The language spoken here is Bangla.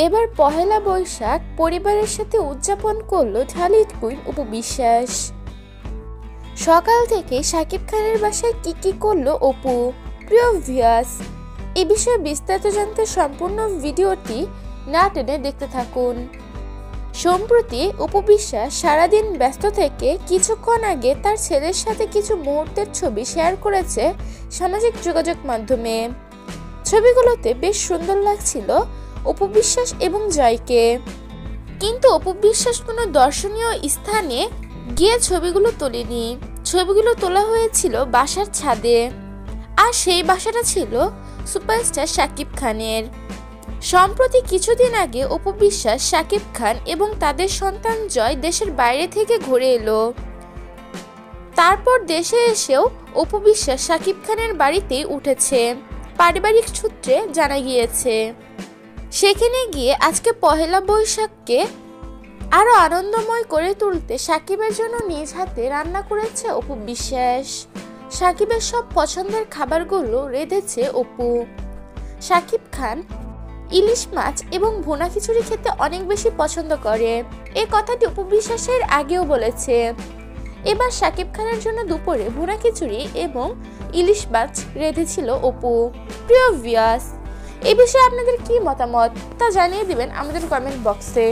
এবার পহেলা বৈশাখ পরিবারের সাথে উদযাপন করলো ঢালিউড কুইন অপু বিশ্বাস। সকাল থেকে শাকিব খানের বাসায় কি করলো অপু। প্রিয় ভিউয়ার্স, এ বিষয়ে বিস্তারিত জানতে সম্পূর্ণ ভিডিওটি না টেনে দেখতে থাকুন। সম্প্রতি অপু বিশ্বাস সারাদিন ব্যস্ত থেকে কিছুক্ষণ আগে তার ছেলের সাথে কিছু মুহূর্তের ছবি শেয়ার করেছে সামাজিক যোগাযোগ মাধ্যমে। ছবিগুলোতে বেশ সুন্দর লাগছিল অপু বিশ্বাস এবং জয়কে, কিন্তু অপু বিশ্বাস কোনো দর্শনীয় স্থানে গিয়ে ছবিগুলো তোলেনি। ছবিগুলো তোলা হয়েছিল বাসার ছাদে, আর সেই বাসাটা ছিল সুপারস্টার শাকিব খানের। সম্প্রতি কিছুদিন আগে অপু বিশ্বাস, শাকিব খান এবং তাদের সন্তান জয় দেশের বাইরে থেকে ঘুরে এলো। তারপর দেশে এসেও অপু বিশ্বাস শাকিব খানের বাড়িতেই উঠেছে, পারিবারিক সূত্রে জানা গিয়েছে। সেখানে গিয়ে আজকে পহেলা বৈশাখকে আরো আনন্দময় করে তুলতে শাকিবের জন্য নিজ হাতে রান্না করেছে অপু বিশ্বাস। শাকিবের সব পছন্দের খাবারগুলো রেঁধেছে অপু। শাকিব খান ইলিশ মাছ এবং ভুনা খিচুড়ি খেতে অনেক বেশি পছন্দ করে, এই কথাটি অপু বিশ্বাসের আগেও বলেছে। এবার শাকিব খানের জন্য দুপুরে ভুনা খিচুড়ি এবং ইলিশ মাছ রেঁধেছিল অপু। প্রিয় ভিউয়ার্স, এই বিষয়ে আপনাদের কি মতামত তা জানিয়ে দিবেন আমাদের কমেন্ট বক্সে।